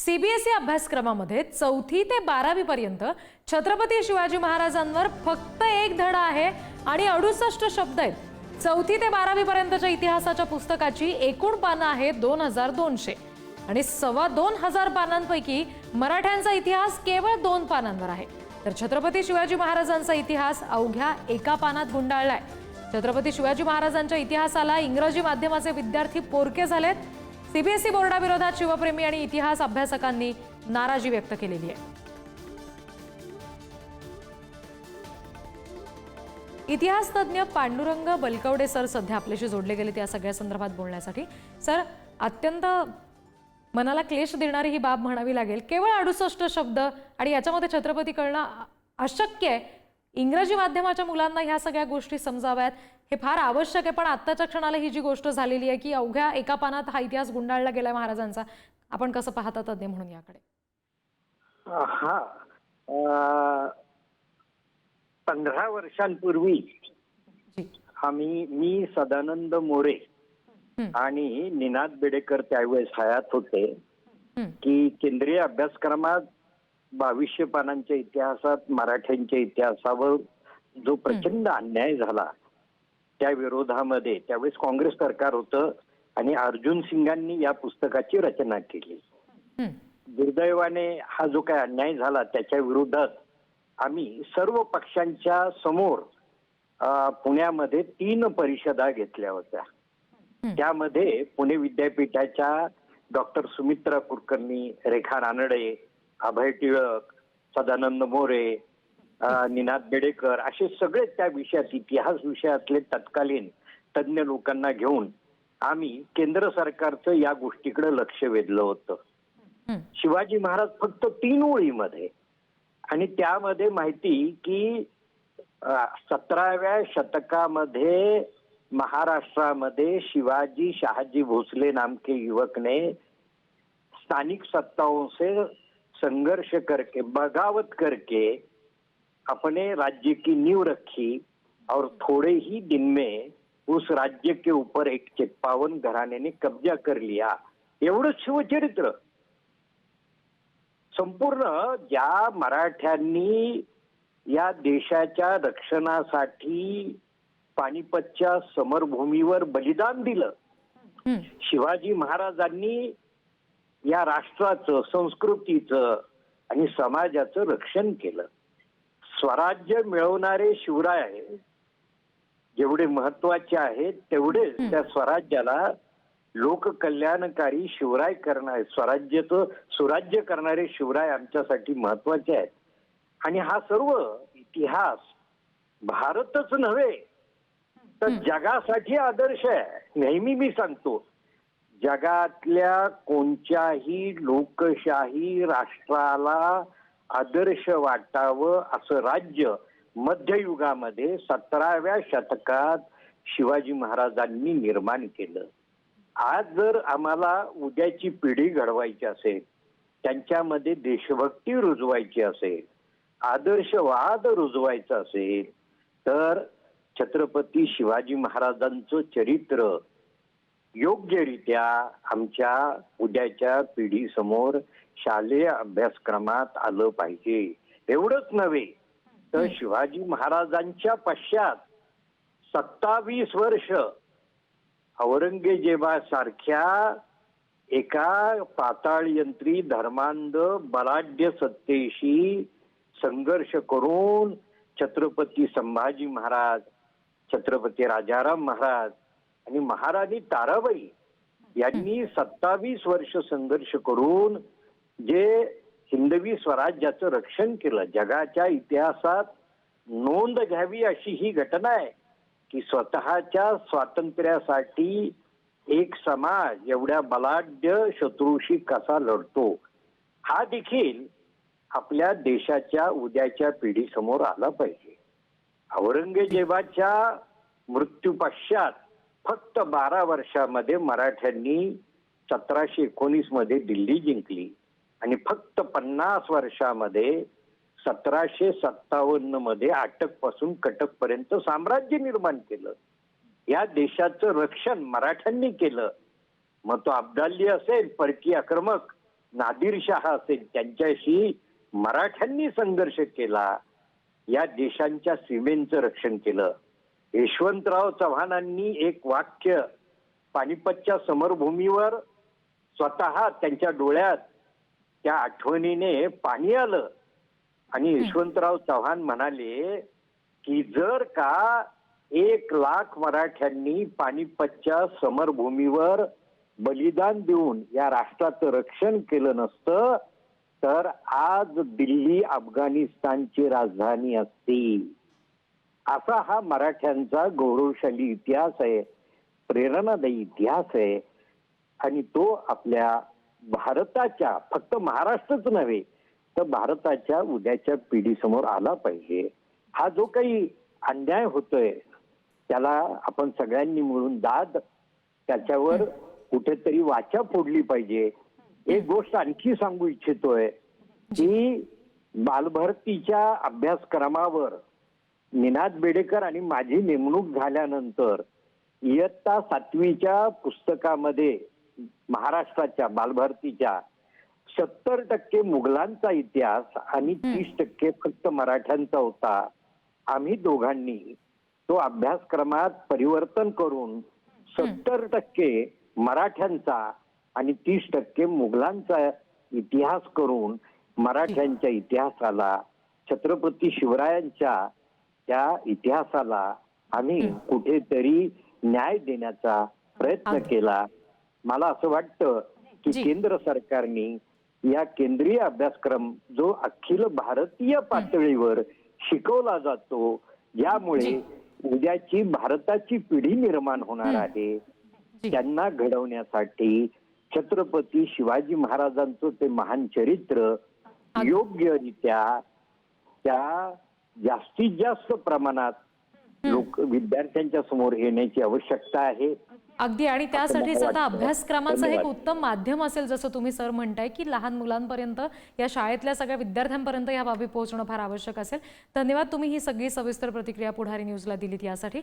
CBSE अभ्यासक्रमामध्ये 4थी ते 12वी पर्यंत छत्रपती शिवाजी महाराजांवर फक्त एक धडा आहे आणि 68 शब्द आहेत। 4थी ते 12वी पर्यंतच्या इतिहासाच्या पुस्तकाची एकूण पानं आहेत 2200 आणि 2500 पानांपैकी मराठ्यांचा इतिहास केवळ 2 पानांवर आहे। तर छत्रपती शिवाजी महाराजांचा इतिहास अवघ्या एका पानात गुंडाळलाय। छत्रपती शिवाजी महाराजांच्या इतिहासाला इंग्रजी माध्यमाचे विद्यार्थी पोरके झालेत। सीबीएसई बोर्डाविरोधात शिवप्रेमी आणि इतिहास अभ्यासकांनी नाराजी व्यक्त केलेली आहे। इतिहास तज्ञ पांडुरंग बलकवडे सर सध्या आपल्याशी जोडले गेले त्या सगळ्या संदर्भात बोलण्यासाठी। सर, अत्यंत मनाला क्लेश देणारी ही बाब म्हणावी लागेल। केवळ 68 शब्द आणि याच्यामध्ये छत्रपती कळणं अशक्य आहे। इंग्रजी माध्यमाच्या मुलांना ह्या सगळ्या गोष्टी समजाव्यात हे फार आवश्यक आहे, पण आत्ताच्या क्षणाला ही जी गोष्ट झालेली आहे की अवघ्या एका पानात हा इतिहास गुंडाळला गेलाय महाराजांचा, आपण कसं पाहता तज्ञ म्हणून याकडे? 15 वर्षांपूर्वी मी सदानंद मोरे आणि निनाद बेडेकर त्यावेळेस हयात होते की केंद्रीय अभ्यासक्रमात 2200 पानांच्या इतिहासात मराठ्यांच्या इतिहासावर जो प्रचंड अन्याय झाला त्या विरोधामध्ये त्यावेळेस काँग्रेस सरकार होतं आणि अर्जुन सिंगांनी या पुस्तकाची रचना केली। दुर्दैवाने हा जो काही अन्याय झाला त्याच्या विरोधात आम्ही सर्व पक्षांच्या समोर पुण्यामध्ये 3 परिषदा घेतल्या होत्या। त्यामध्ये पुणे विद्यापीठाच्या डॉक्टर सुमित्रा कुलकर्णी, रेखा रानडे, अभय टिळक, सदानंद मोरे, निनाद बेडेकर असे सगळे त्या विषयात इतिहास विषयातले तत्कालीन तज्ञ लोकांना घेऊन आम्ही केंद्र सरकारचं या गोष्टीकडे लक्ष वेधलं होतं। शिवाजी महाराज फक्त 3 ओळीमध्ये आणि त्यामध्ये माहिती की 17व्या शतकामध्ये महाराष्ट्रामध्ये शिवाजी शहाजी भोसले नाम के युवक ने स्थानिक सत्ताओं से संघर्ष करके बगावत करके अपने राज्य की नींव रखी और थोड़े ही दिन में उस राज्य के ऊपर एक चित्पावन घराने ने कब्जा कर लिया। एवढंच शिवचरित्र। संपूर्ण ज्या मराठ्यांनी या देशाच्या रक्षणासाठी पानिपतच्या समरभूमीवर बलिदान दिलं, शिवाजी महाराजांनी या राष्ट्राचं, संस्कृतीचं आणि समाजाचं रक्षण केलं। स्वराज्य मिळवणारे शिवराय जेवढे महत्वाचे आहेत तेवढेच त्या स्वराज्याला लोककल्याणकारी शिवराय करणारे, स्वराज्याचं सुराज्य करणारे शिवराय आमच्यासाठी महत्वाचे आहेत। आणि हा सर्व इतिहास भारतच नव्हे तर जगासाठी आदर्श आहे। नेहमी मी सांगतो, जगातल्या कोणत्याही लोकशाही राष्ट्राला आदर्श वाटावं असं राज्य मध्ययुगामध्ये 17व्या शतकात शिवाजी महाराजांनी निर्माण केलं। आज जर आम्हाला उद्याची पिढी घडवायची असेल, त्यांच्यामध्ये देशभक्ती रुजवायची असेल, आदर्शवाद रुजवायचा असेल तर छत्रपती शिवाजी महाराजांचं चरित्र योग्यरित्या आमच्या उद्याच्या पिढीसमोर शालेय अभ्यासक्रमात आलं पाहिजे। एवढंच नव्हे तर शिवाजी महाराजांच्या पश्चात 27 वर्ष औरंगजेबासारख्या एका पाताळयंत्री धर्मांध बलाढ्य सत्तेशी संघर्ष करून छत्रपती संभाजी महाराज, छत्रपती राजाराम महाराज आणि महाराणी ताराबाई यांनी 27 वर्ष संघर्ष करून जे हिंदवी स्वराज्याचं रक्षण केलं। जगाच्या इतिहासात नोंद घ्यावी अशी ही घटना आहे की स्वतःच्या स्वातंत्र्यासाठी एक समाज एवढ्या बलाढ्य शत्रूशी कसा लढतो हा देखील आपल्या देशाच्या उद्याच्या पिढीसमोर आला पाहिजे। औरंगजेबाच्या मृत्यू पश्चात फक्त 12 वर्षामध्ये मराठ्यांनी 1719 मध्ये दिल्ली जिंकली आणि फक्त 50 वर्षामध्ये 1757 मध्ये अटक पासून कटक पर्यंत साम्राज्य निर्माण केलं। या देशाचं रक्षण मराठ्यांनी केलं। मग तो अब्दाली असेल, परकीय आक्रमक नादिरशाह असेल त्यांच्याशी मराठ्यांनी संघर्ष केला, या देशांच्या सीमेचं रक्षण केलं. यशवंतराव चव्हाणांनी एक वाक्य पानिपतच्या समरभूमीवर स्वतः त्यांच्या डोळ्यात त्या आठवणीने पाणी आलं आणि यशवंतराव चव्हाण म्हणाले की जर का 1,00,000 मराठ्यांनी पानिपतच्या समरभूमीवर बलिदान देऊन या राष्ट्राचं रक्षण केलं नसतं तर आज दिल्ली अफगाणिस्तानची राजधानी असती. असा हा मराठ्यांचा गौरवशाली इतिहास आहे, प्रेरणादायी इतिहास आहे. आणि तो आपल्या भारताच्या, फक्त महाराष्ट्रच नव्हे तर भारताच्या उद्याच्या पिढीसमोर आला पाहिजे. हा जो काही अन्याय होतोय त्याला आपण सगळ्यांनी मिळून त्याच्यावर कुठेतरी वाचा फोडली पाहिजे. एक गोष्ट आणखी सांगू इच्छितोय की बालभारतीच्या अभ्यासक्रमावर निनाद बेडेकर आणि माझी नेमणूक झाल्यानंतर इयत्ता 7वीच्या पुस्तकामध्ये महाराष्ट्राच्या बालभारतीच्या 70% मुघलांचा इतिहास आणि 30% फक्त मराठ्यांचा होता. आम्ही दोघांनी तो अभ्यासक्रमात परिवर्तन करून 70% मराठ्यांचा आणि 30% मुघलांचा इतिहास करून मराठ्यांच्या इतिहासाला, छत्रपती शिवरायांच्या त्या इतिहासाला आम्ही कुठेतरी न्याय देण्याचा प्रयत्न केला. मला असं वाटतं की केंद्र सरकारने या केंद्रीय अभ्यासक्रम जो अखिल भारतीय पातळीवर शिकवला जातो, ज्यामुळे उद्याची भारताची पिढी निर्माण होणार आहे, त्यांना घडवण्यासाठी छत्रपती शिवाजी महाराजांचं ते महान चरित्र योग्यरित्या त्या जास्तीत जास्त प्रमाणात विद्यार्थ्यांच्या समोर येण्याची आवश्यकता आहे. अगदी. आणि त्यासाठीच आता अभ्यासक्रमाचं एक उत्तम माध्यम असेल, जसं तुम्ही सर म्हणताय की लहान मुलांपर्यंत, या शाळेतल्या सगळ्या विद्यार्थ्यांपर्यंत या बाबी पोहोचणं फार आवश्यक असेल. धन्यवाद, तुम्ही ही सगळी सविस्तर प्रतिक्रिया पुढारी न्यूजला दिलीत यासाठी.